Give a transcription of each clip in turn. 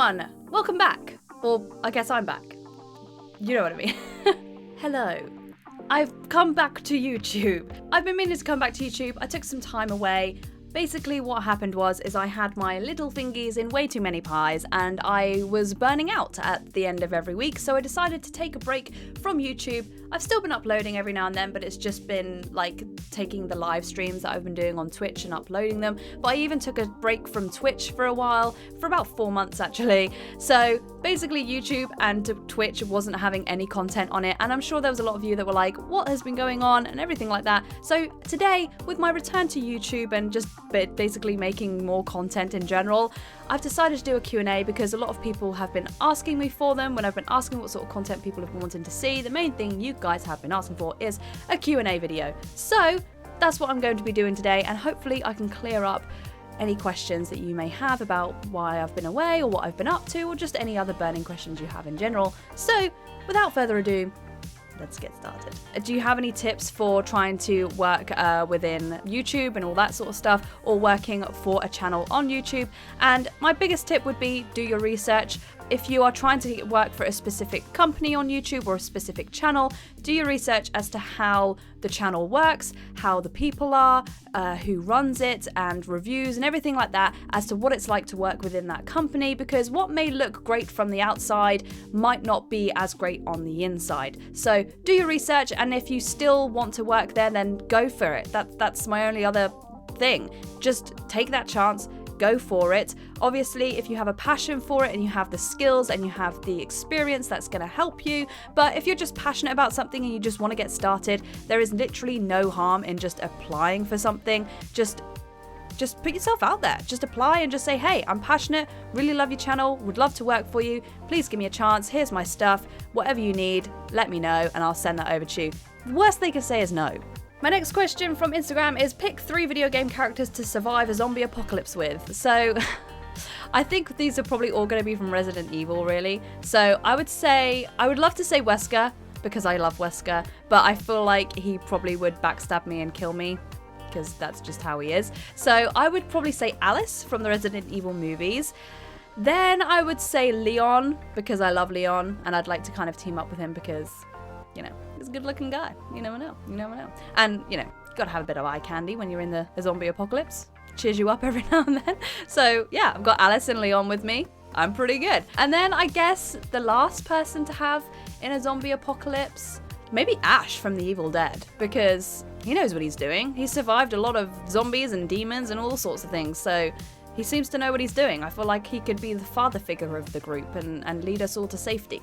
everyone! Welcome back. Or, I guess I'm back. You know what I mean. Hello. I've come back to YouTube. I've been meaning to come back to YouTube. I took some time away. Basically what happened was I had my little fingies in way too many pies and I was burning out at the end of every week, so I decided to take a break from YouTube. I've still been uploading every now and then, but it's just been like taking the live streams that I've been doing on Twitch and uploading them. But I even took a break from Twitch for a while, for about 4 months actually. So basically YouTube and Twitch wasn't having any content on it, and I'm sure there was a lot of you that were like, what has been going on and everything like that. So today, with my return to YouTube and just basically making more content in general, I've decided to do a Q&A because a lot of people have been asking me for them when I've been asking what sort of content people have been wanting to see. The main thing you guys have been asking for is a Q&A video. So that's what I'm going to be doing today, and hopefully I can clear up any questions that you may have about why I've been away or what I've been up to, or just any other burning questions you have in general. So without further ado, let's get started. Do you have any tips for trying to work within YouTube and all that sort of stuff, or working for a channel on YouTube? And my biggest tip would be do your research. If you are trying to work for a specific company on YouTube or a specific channel, do your research as to how the channel works, how the people are, who runs it, and reviews and everything like that as to what it's like to work within that company, because what may look great from the outside might not be as great on the inside. So do your research, and if you still want to work there, then go for it. That's my only other thing. Just take that chance. Go for it. Obviously, if you have a passion for it and you have the skills and you have the experience, that's going to help you. But if you're just passionate about something and you just want to get started, there is literally no harm in just applying for something. Just put yourself out there. Just apply and just say, hey, I'm passionate, really love your channel, would love to work for you. Please give me a chance. Here's my stuff. Whatever you need, let me know and I'll send that over to you. The worst they can say is no. My next question from Instagram is pick 3 video game characters to survive a zombie apocalypse with. So I think these are probably all going to be from Resident Evil, really. So I would love to say Wesker because I love Wesker, but I feel like he probably would backstab me and kill me because that's just how he is. So I would probably say Alice from the Resident Evil movies. Then I would say Leon because I love Leon and I'd like to kind of team up with him because, you know, he's a good looking guy. You never know. You never know. And, you know, you gotta have a bit of eye candy when you're in the zombie apocalypse. Cheers you up every now and then. So, yeah, I've got Alice and Leon with me. I'm pretty good. And then I guess the last person to have in a zombie apocalypse, maybe Ash from The Evil Dead, because he knows what he's doing. He's survived a lot of zombies and demons and all sorts of things. So he seems to know what he's doing. I feel like he could be the father figure of the group and lead us all to safety.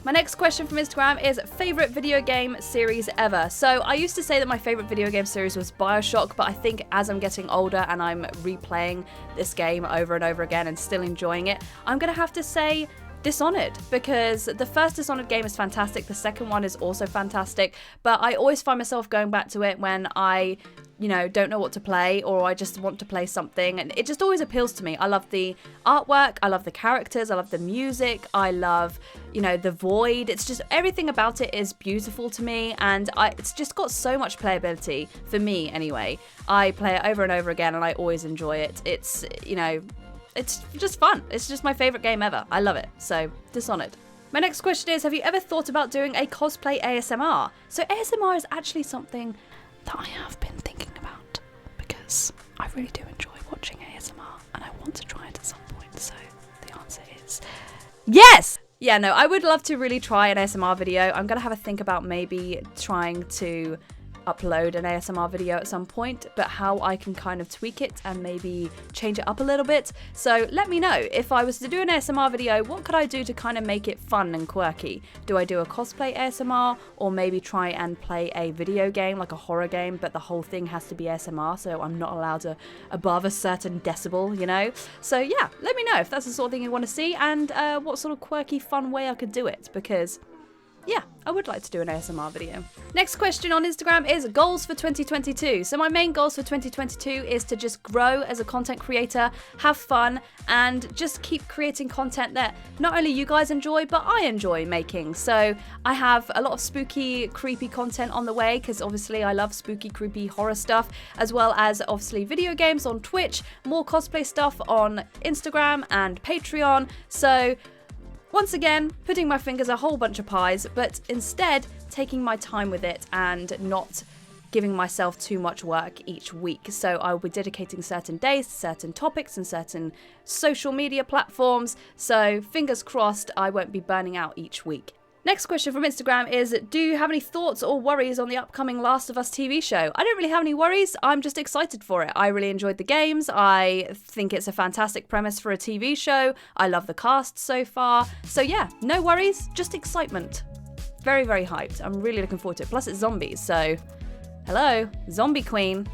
My next question from Instagram is favourite video game series ever. So I used to say that my favourite video game series was BioShock, but I think as I'm getting older and I'm replaying this game over and over again and still enjoying it, I'm going to have to say Dishonored, because the first Dishonored game is fantastic, the second one is also fantastic, but I always find myself going back to it when I, you know, don't know what to play or I just want to play something, and it just always appeals to me. I love the artwork, I love the characters, I love the music, I love, you know, the void. It's just everything about it is beautiful to me, and it's just got so much playability, for me anyway. I play it over and over again and I always enjoy it. It's, you know, it's just fun. It's just my favourite game ever. I love it. So, Dishonored. My next question is, have you ever thought about doing a cosplay ASMR? So ASMR is actually something that I have been thinking about because I really do enjoy watching ASMR and I want to try it at some point. So the answer is yes! Yeah, no, I would love to really try an ASMR video. I'm going to have a think about maybe trying to upload an ASMR video at some point, but how I can kind of tweak it and maybe change it up a little bit. So let me know, if I was to do an ASMR video, what could I do to kind of make it fun and quirky? Do I do a cosplay ASMR, or maybe try and play a video game, like a horror game, but the whole thing has to be ASMR, so I'm not allowed to above a certain decibel, you know? So yeah, let me know if that's the sort of thing you want to see, and what sort of quirky, fun way I could do it, because yeah, I would like to do an ASMR video. Next question on Instagram is goals for 2022. So my main goals for 2022 is to just grow as a content creator, have fun, and just keep creating content that not only you guys enjoy, but I enjoy making. So I have a lot of spooky, creepy content on the way, because obviously I love spooky, creepy horror stuff, as well as obviously video games on Twitch, more cosplay stuff on Instagram and Patreon. So once again, putting my fingers a whole bunch of pies, but instead taking my time with it and not giving myself too much work each week. So I will be dedicating certain days to certain topics and certain social media platforms. So fingers crossed I won't be burning out each week. Next question from Instagram is, do you have any thoughts or worries on the upcoming Last of Us TV show? I don't really have any worries. I'm just excited for it. I really enjoyed the games. I think it's a fantastic premise for a TV show. I love the cast so far. So yeah, no worries, just excitement. Very, very hyped. I'm really looking forward to it. Plus it's zombies, so hello, zombie queen.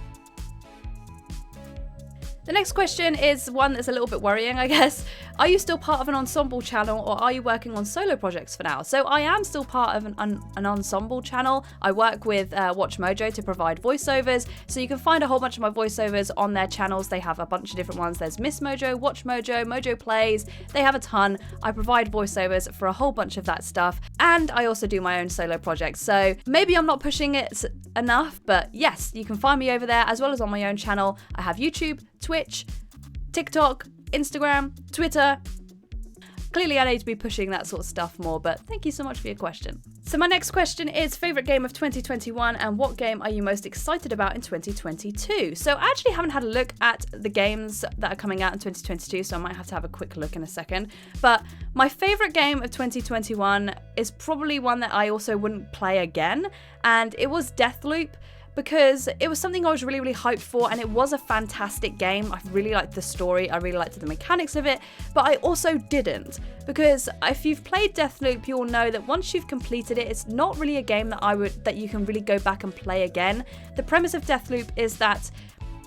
The next question is one that's a little bit worrying, I guess. Are you still part of an ensemble channel, or are you working on solo projects for now? So I am still part of an ensemble channel. I work with Watch Mojo to provide voiceovers. So you can find a whole bunch of my voiceovers on their channels. They have a bunch of different ones. There's Miss Mojo, Watch Mojo, Mojo Plays. They have a ton. I provide voiceovers for a whole bunch of that stuff. And I also do my own solo projects. So maybe I'm not pushing it enough, but yes, you can find me over there as well as on my own channel. I have YouTube, Twitch, TikTok, Instagram, Twitter. Clearly I need to be pushing that sort of stuff more, but thank you so much for your question. So my next question is favourite game of 2021 and what game are you most excited about in 2022? So I actually haven't had a look at the games that are coming out in 2022, so I might have to have a quick look in a second. But my favourite game of 2021 is probably one that I also wouldn't play again, and it was Deathloop, because it was something I was really, really hyped for, and it was a fantastic game. I really liked the story, I really liked the mechanics of it, but I also didn't, because if you've played Deathloop, you'll know that once you've completed it, it's not really a game that you can really go back and play again. The premise of Deathloop is that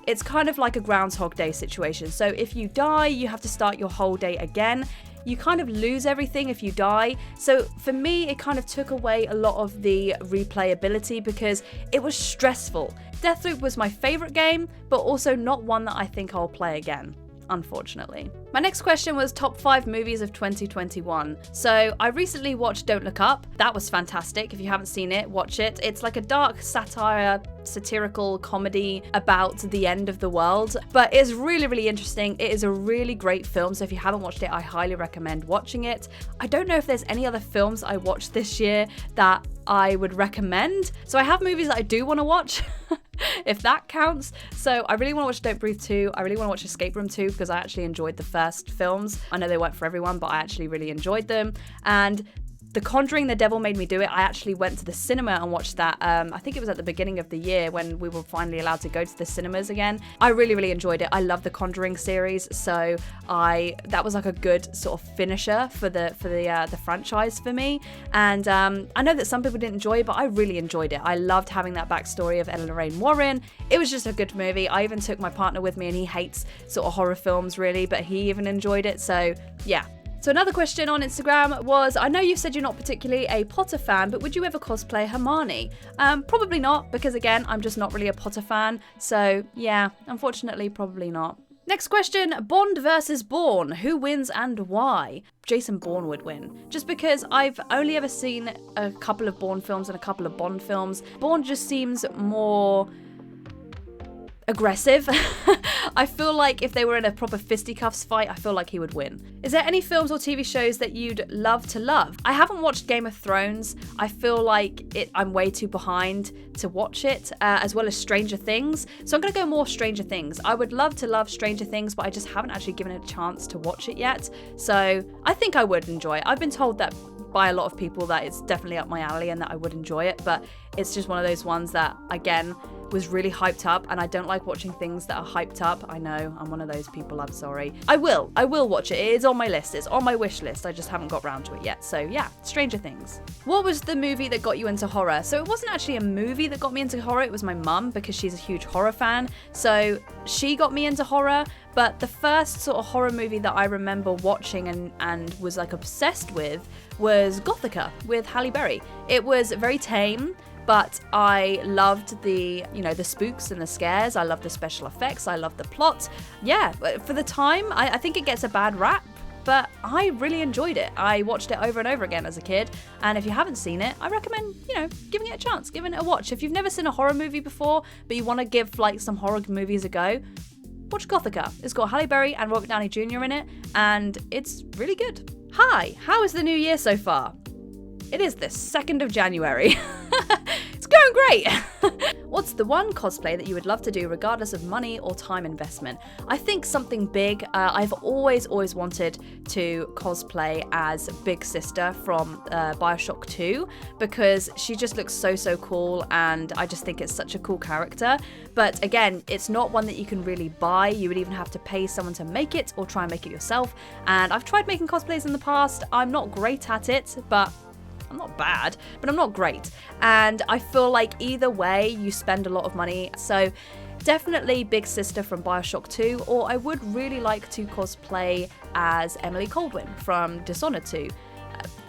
it's kind of like a Groundhog Day situation. So if you die, you have to start your whole day again. You kind of lose everything if you die. So for me, it kind of took away a lot of the replayability because it was stressful. Deathloop was my favourite game, but also not one that I think I'll play again, unfortunately. My next question was top 5 movies of 2021. So I recently watched Don't Look Up. That was fantastic. If you haven't seen it, watch it. It's like a dark satirical comedy about the end of the world, but it's really, really interesting. It is a really great film, so if you haven't watched it, I highly recommend watching it. I don't know if there's any other films I watched this year that I would recommend. So I have movies that I do want to watch, if that counts. So I really want to watch Don't Breathe 2. I really want to watch Escape Room 2 because I actually enjoyed the first films. I know they weren't for everyone, but I actually really enjoyed them. And The Conjuring, The Devil Made Me Do It, I actually went to the cinema and watched that. I think it was at the beginning of the year when we were finally allowed to go to the cinemas again. I really, really enjoyed it. I love the Conjuring series, so that was like a good sort of finisher for the franchise for me. And I know that some people didn't enjoy it, but I really enjoyed it. I loved having that backstory of Ella Lorraine Warren. It was just a good movie. I even took my partner with me, and he hates sort of horror films really, but he even enjoyed it. So yeah. So another question on Instagram was, I know you said you're not particularly a Potter fan, but would you ever cosplay Hermione? Probably not, because again, I'm just not really a Potter fan. So yeah, unfortunately, probably not. Next question, Bond versus Bourne. Who wins and why? Jason Bourne would win. Just because I've only ever seen a couple of Bourne films and a couple of Bond films. Bourne just seems more aggressive. I feel like if they were in a proper fisticuffs fight, I feel like he would win. Is there any films or TV shows that you'd love to love? I haven't watched Game of Thrones. I feel like I'm way too behind to watch it, as well as Stranger Things. So I'm gonna go more Stranger Things. I would love to love Stranger Things, but I just haven't actually given it a chance to watch it yet. So I think I would enjoy it. I've been told that by a lot of people that it's definitely up my alley and that I would enjoy it, but it's just one of those ones that, again, was really hyped up, and I don't like watching things that are hyped up. I know, I'm one of those people, I'm sorry. I will watch it. It is on my list. It's on my wish list. I just haven't got round to it yet. So yeah, Stranger Things. What was the movie that got you into horror? So it wasn't actually a movie that got me into horror. It was my mum, because she's a huge horror fan. So she got me into horror. But the first sort of horror movie that I remember watching and was like obsessed with was Gothica with Halle Berry. It was very tame, but I loved the spooks and the scares. I loved the special effects. I loved the plot. Yeah, for the time, I think it gets a bad rap, but I really enjoyed it. I watched it over and over again as a kid, and if you haven't seen it, I recommend, giving it a chance, giving it a watch. If you've never seen a horror movie before, but you want to give like some horror movies a go, watch Gothica. It's got Halle Berry and Robert Downey Jr. in it, and it's really good. Hi, how is the new year so far? It is the 2nd of January. It's going great. What's the one cosplay that you would love to do regardless of money or time investment? I think something big. I've always wanted to cosplay as Big Sister from BioShock 2, because she just looks so cool, and I just think it's such a cool character. But again, it's not one that you can really buy. You would even have to pay someone to make it or try and make it yourself. And I've tried making cosplays in the past. I'm not great at it, but I'm not bad, but I'm not great. And I feel like either way, you spend a lot of money. So definitely Big Sister from BioShock 2, or I would really like to cosplay as Emily Coldwin from Dishonored 2,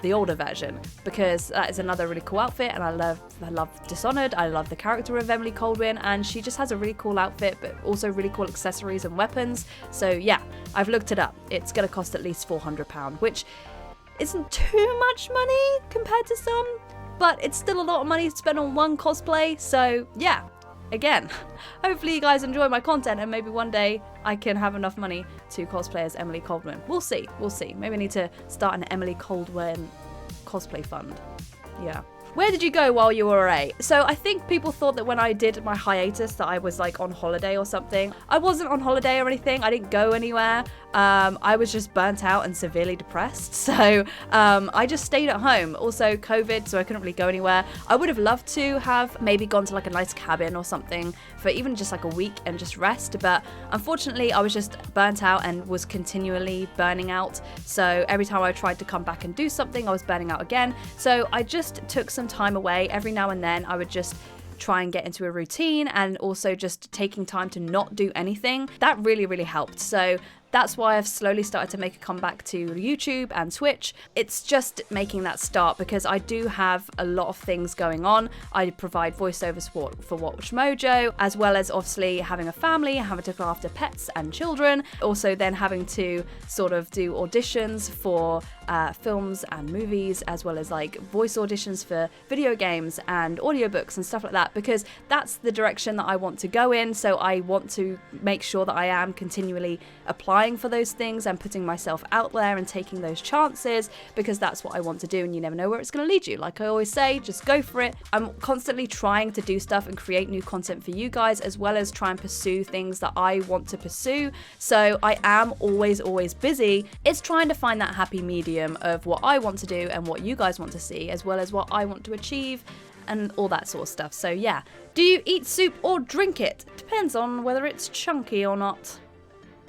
the older version, because that is another really cool outfit, and I love Dishonored. I love the character of Emily Coldwin, and she just has a really cool outfit, but also really cool accessories and weapons. So yeah, I've looked it up. It's gonna cost at least £400, which isn't too much money compared to some, but it's still a lot of money to spend on one cosplay. So yeah, again, hopefully you guys enjoy my content, and maybe one day I can have enough money to cosplay as Emily Coldwin. We'll see. Maybe I need to start an Emily Coldwin cosplay fund. Yeah. Where did you go while you were away? So I think people thought that when I did my hiatus that I was like on holiday or something. I wasn't on holiday or anything. I didn't go anywhere. I was just burnt out and severely depressed. So I just stayed at home. Also COVID, so I couldn't really go anywhere. I would have loved to have maybe gone to like a nice cabin or something for even just like a week and just rest. But unfortunately, I was just burnt out and was continually burning out. So every time I tried to come back and do something, I was burning out again. So I just took some time away. Every now and then I would just try and get into a routine, and also just taking time to not do anything. That really helped. So that's why I've slowly started to make a comeback to YouTube and Twitch. It's just making that start, because I do have a lot of things going on. I provide voiceovers for Watch Mojo, as well as obviously having a family, having to look after pets and children. Also then having to sort of do auditions for films and movies, as well as like voice auditions for video games and audiobooks and stuff like that, because that's the direction that I want to go in. So I want to make sure that I am continually applying for those things and putting myself out there and taking those chances, because that's what I want to do, and you never know where it's going to lead you. Like I always say, just go for it. I'm constantly trying to do stuff and create new content for you guys, as well as try and pursue things that I want to pursue. So I am always busy. It's trying to find that happy medium of what I want to do and what you guys want to see, as well as what I want to achieve and all that sort of stuff. So yeah, do you eat soup or drink it? Depends on whether it's chunky or not.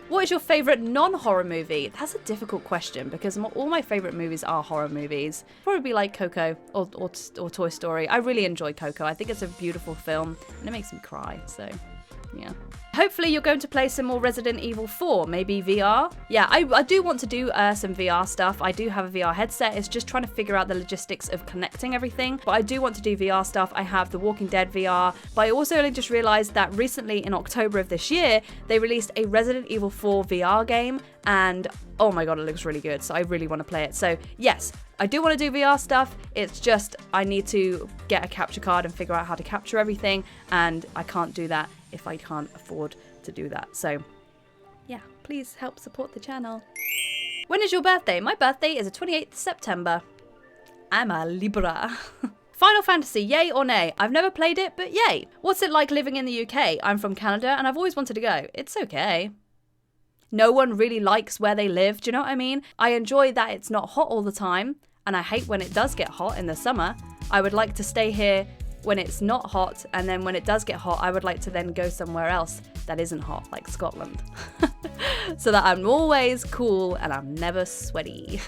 What is your favourite non-horror movie? That's a difficult question, because all my favourite movies are horror movies. Probably like Coco or Toy Story. I really enjoy Coco. I think it's a beautiful film and it makes me cry, so yeah. Hopefully you're going to play some more Resident Evil 4, maybe VR. Yeah, I do want to do some VR stuff. I do have a VR headset. It's just trying to figure out the logistics of connecting everything. But I do want to do VR stuff. I have the Walking Dead VR. But I also only just realized that recently in October of this year, they released a Resident Evil 4 VR game. And oh my god, it looks really good. So I really want to play it. So yes, I do want to do VR stuff. It's just I need to get a capture card and figure out how to capture everything. And I can't do that if I can't afford to do that. So yeah, please help support the channel. When is your birthday? My birthday is the 28th September. I'm a Libra. Final Fantasy, yay or nay? I've never played it, but yay. What's it like living in the UK? I'm from Canada and I've always wanted to go. It's okay. No one really likes where they live, do you know what I mean? I enjoy that it's not hot all the time, and I hate when it does get hot in the summer. I would like to stay here when it's not hot, and then when it does get hot, I would like to then go somewhere else that isn't hot, like Scotland. So that I'm always cool and I'm never sweaty.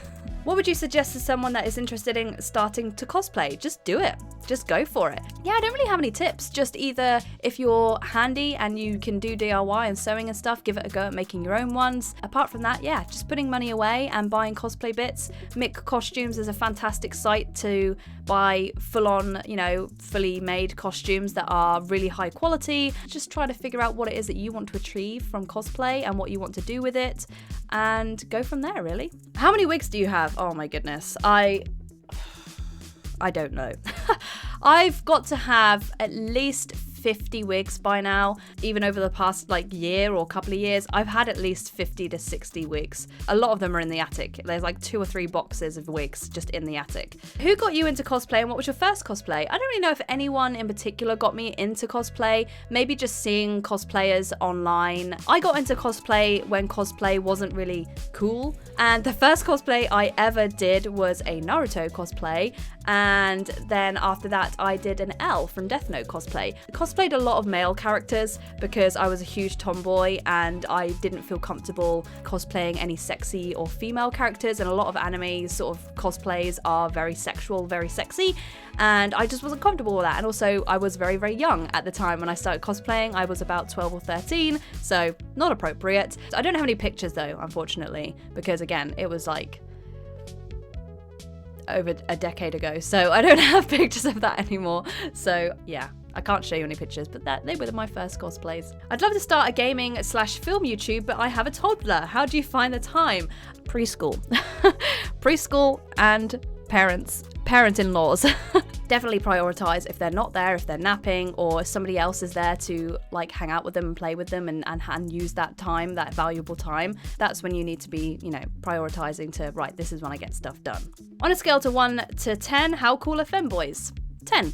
What would you suggest to someone that is interested in starting to cosplay? Just do it. Just go for it. Yeah, I don't really have any tips. Just either if you're handy and you can do DIY and sewing and stuff, give it a go at making your own ones. Apart from that, yeah, just putting money away and buying cosplay bits. Mick Costumes is a fantastic site to buy full-on, fully made costumes that are really high quality. Just try to figure out what it is that you want to achieve from cosplay and what you want to do with it, and go from there, really. How many wigs do you have? Oh my goodness. I don't know. I've got to have at least 50 wigs by now. Even over the past year or couple of years, I've had at least 50 to 60 wigs. A lot of them are in the attic. There's 2 or 3 boxes of wigs just in the attic. Who got you into cosplay and what was your first cosplay? I don't really know if anyone in particular got me into cosplay. Maybe just seeing cosplayers online. I got into cosplay when cosplay wasn't really cool. And the first cosplay I ever did was a Naruto cosplay. And then after that, I did an L from Death Note cosplay. Cosplayed a lot of male characters because I was a huge tomboy and I didn't feel comfortable cosplaying any sexy or female characters, and a lot of anime sort of cosplays are very sexual, very sexy, and I just wasn't comfortable with that. And also I was very, very young at the time when I started cosplaying. I was about 12 or 13, so not appropriate. I don't have any pictures though, unfortunately, because again, it was over a decade ago, so I don't have pictures of that anymore. So yeah, I can't show you any pictures, but they were my first cosplays. I'd love to start a gaming/film YouTube, but I have a toddler. How do you find the time? Preschool. Preschool and parent-in-laws. Definitely prioritize if they're not there, if they're napping, or if somebody else is there to hang out with them and play with them and use that time, that valuable time. That's when you need to be, prioritizing to, right, this is when I get stuff done. On a scale to 1 to 10, how cool are femboys? 10.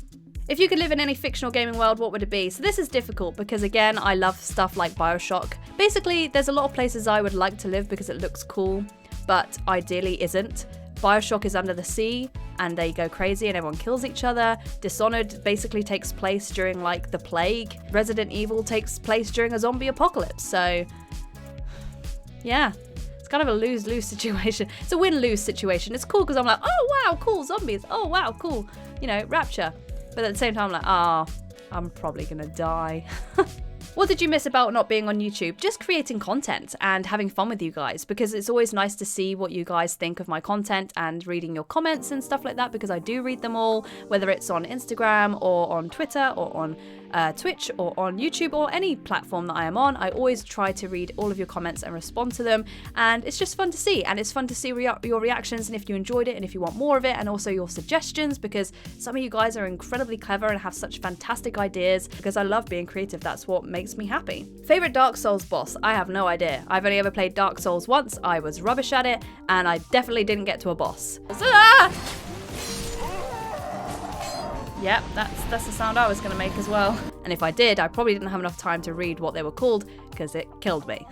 If you could live in any fictional gaming world, what would it be? So this is difficult because, again, I love stuff like BioShock. Basically, there's a lot of places I would like to live because it looks cool, but ideally isn't. BioShock is under the sea and they go crazy and everyone kills each other. Dishonored basically takes place during the plague. Resident Evil takes place during a zombie apocalypse. So yeah, it's kind of a lose-lose situation. It's a win-lose situation. It's cool because I'm oh wow, cool, zombies. Oh wow, cool, Rapture. But at the same time, I'm I'm probably gonna die. What did you miss about not being on YouTube? Just creating content and having fun with you guys, because it's always nice to see what you guys think of my content and reading your comments and stuff like that, because I do read them all, whether it's on Instagram or on Twitter or on Twitch or on YouTube or any platform that I am on. I always try to read all of your comments and respond to them, and it's just fun to see, and it's fun to see your reactions and if you enjoyed it and if you want more of it, and also your suggestions, because some of you guys are incredibly clever and have such fantastic ideas, because I love being creative. That's what makes me happy. Favorite Dark Souls boss? I have no idea. I've only ever played Dark Souls once. I was rubbish at it and I definitely didn't get to a boss. Yep, that's the sound I was going to make as well. And if I did, I probably didn't have enough time to read what they were called, because it killed me.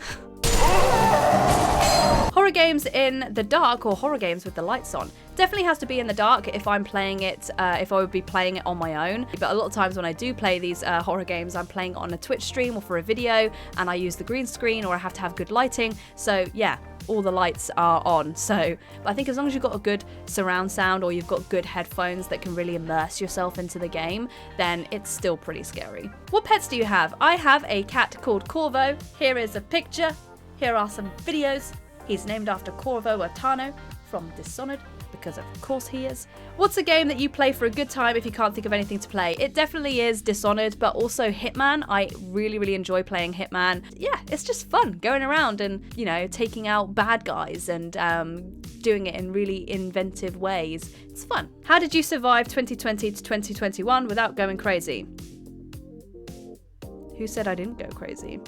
Horror games in the dark, or horror games with the lights on? Definitely has to be in the dark if I'm playing it, if I would be playing it on my own. But a lot of times when I do play these horror games, I'm playing it on a Twitch stream or for a video, and I use the green screen, or I have to have good lighting. So yeah, all the lights are on. So I think as long as you've got a good surround sound, or you've got good headphones that can really immerse yourself into the game, then it's still pretty scary. What pets do you have? I have a cat called Corvo. Here is a picture. Here are some videos. He's named after Corvo Atano from Dishonored, because of course he is. What's a game that you play for a good time if you can't think of anything to play? It definitely is Dishonored, but also Hitman. I really, really enjoy playing Hitman. Yeah, it's just fun going around and, you know, taking out bad guys and doing it in really inventive ways. It's fun. How did you survive 2020 to 2021 without going crazy? Who said I didn't go crazy?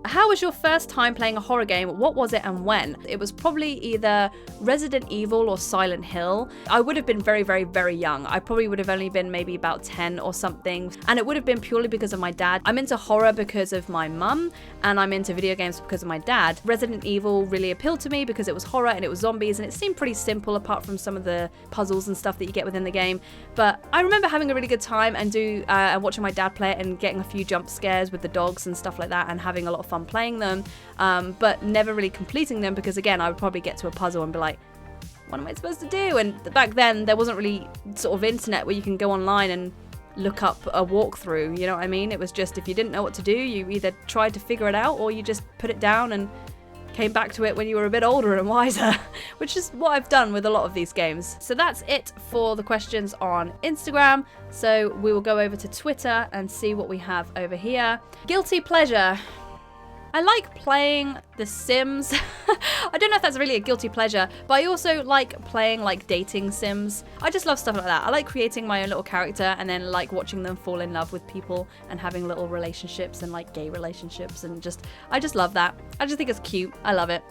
How was your first time playing a horror game? What was it and when? It was probably either Resident Evil or Silent Hill. I would have been very, very, very young. I probably would have only been maybe about 10 or something. And it would have been purely because of my dad. I'm into horror because of my mum, and I'm into video games because of my dad. Resident Evil really appealed to me because it was horror and it was zombies, and it seemed pretty simple apart from some of the puzzles and stuff that you get within the game. But I remember having a really good time and watching my dad play it and getting a few jump scares with the dogs and stuff like that, and having a lot of fun playing them, but never really completing them because, again, I would probably get to a puzzle and be like, what am I supposed to do? And back then there wasn't really sort of internet where you can go online and look up a walkthrough, you know what I mean? It was just, if you didn't know what to do, you either tried to figure it out or you just put it down and came back to it when you were a bit older and wiser, which is what I've done with a lot of these games. So that's it for the questions on Instagram. So we will go over to Twitter and see what we have over here. Guilty pleasure. I like playing The Sims. I don't know if that's really a guilty pleasure, but I also like playing like dating sims. I just love stuff like that. I like creating my own little character and then like watching them fall in love with people and having little relationships and like gay relationships, and I just love that. I just think it's cute. I love it.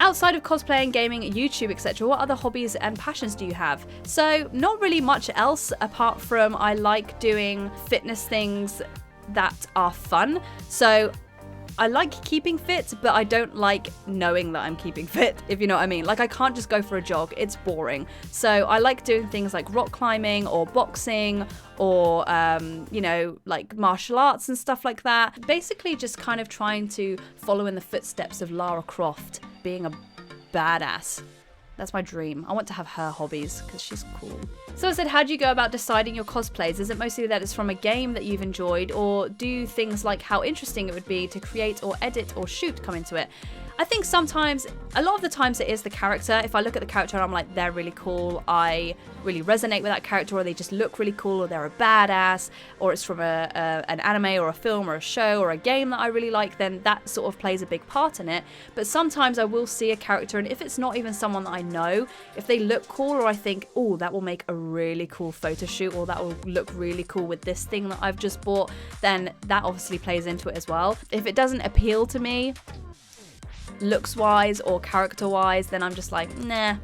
Outside of cosplaying, gaming, YouTube, etc., what other hobbies and passions do you have? So not really much else apart from I like doing fitness things that are fun. So I like keeping fit, but I don't like knowing that I'm keeping fit, if you know what I mean. Like, I can't just go for a jog. It's boring. So I like doing things like rock climbing or boxing or, you know, like martial arts and stuff like that. Basically just kind of trying to follow in the footsteps of Lara Croft, being a badass. That's my dream. I want to have her hobbies because she's cool. So I said, how do you go about deciding your cosplays? Is it mostly that it's from a game that you've enjoyed, or do things like how interesting it would be to create or edit or shoot come into it? I think sometimes, a lot of the times it is the character. If I look at the character and I'm like, they're really cool, I really resonate with that character, or they just look really cool, or they're a badass, or it's from an anime or a film or a show or a game that I really like, then that sort of plays a big part in it. But sometimes I will see a character, and if it's not even someone that I know, if they look cool, or I think, oh, that will make a really cool photo shoot, or that will look really cool with this thing that I've just bought, then that obviously plays into it as well. If it doesn't appeal to me, looks wise or character wise, then I'm just like, nah.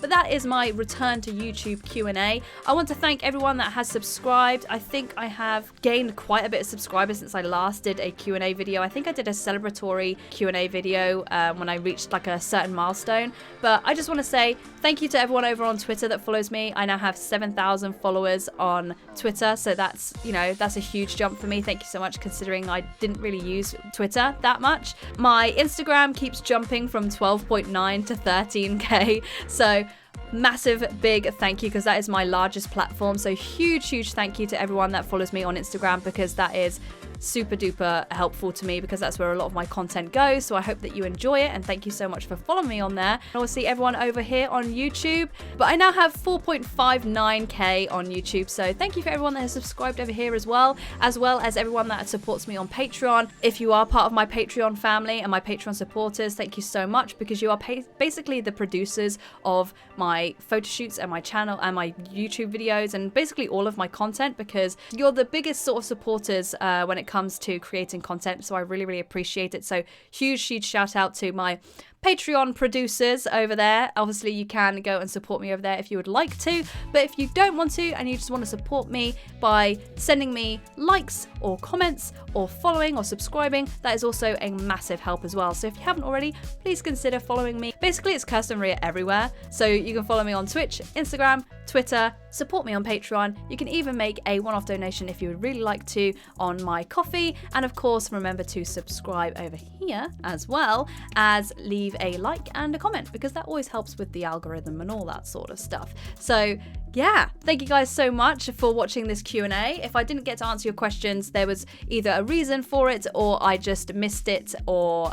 But that is my return to YouTube Q&A. I want to thank everyone that has subscribed. I think I have gained quite a bit of subscribers since I last did a Q&A video. I think I did a celebratory Q&A video when I reached like a certain milestone. But I just want to say thank you to everyone over on Twitter that follows me. I now have 7,000 followers on Twitter, so that's, you know, that's a huge jump for me. Thank you so much, considering I didn't really use Twitter that much. My Instagram keeps jumping from 12.9 to 13k, so massive big thank you, because that is my largest platform. So huge thank you to everyone that follows me on Instagram, because that is super duper helpful to me, because that's where a lot of my content goes. So I hope that you enjoy it, and thank you so much for following me on there. And obviously everyone over here on YouTube, but I now have 4.59k on YouTube, so thank you for everyone that has subscribed over here as well as everyone that supports me on Patreon. If you are part of my Patreon family and my Patreon supporters, thank you so much, because you are basically the producers of my photo shoots and my channel and my YouTube videos and basically all of my content, because you're the biggest sort of supporters when it comes to creating content. So I really appreciate it. So huge shout out to my Patreon producers over there. Obviously you can go and support me over there if you would like to, but if you don't want to and you just want to support me by sending me likes or comments or following or subscribing, that is also a massive help as well. So if you haven't already, please consider following me. Basically it's Kirsten Ria everywhere, so you can follow me on Twitch, Instagram, Twitter, support me on Patreon. You can even make a one-off donation if you would really like to on my coffee, and of course remember to subscribe over here as well as leave a like and a comment, because that always helps with the algorithm and all that sort of stuff. So yeah, thank you guys so much for watching this Q&A. If I didn't get to answer your questions, there was either a reason for it, or I just missed it, or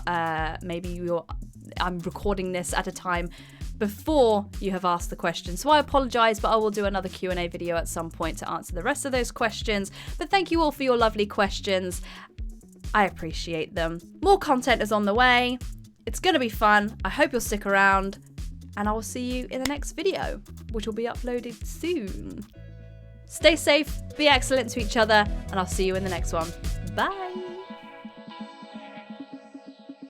maybe I'm recording this at a time before you have asked the question. So I apologize, but I will do another Q&A video at some point to answer the rest of those questions. But thank you all for your lovely questions. I appreciate them. More content is on the way. It's going to be fun. I hope you'll stick around, and I will see you in the next video, which will be uploaded soon. Stay safe, be excellent to each other, and I'll see you in the next one. Bye.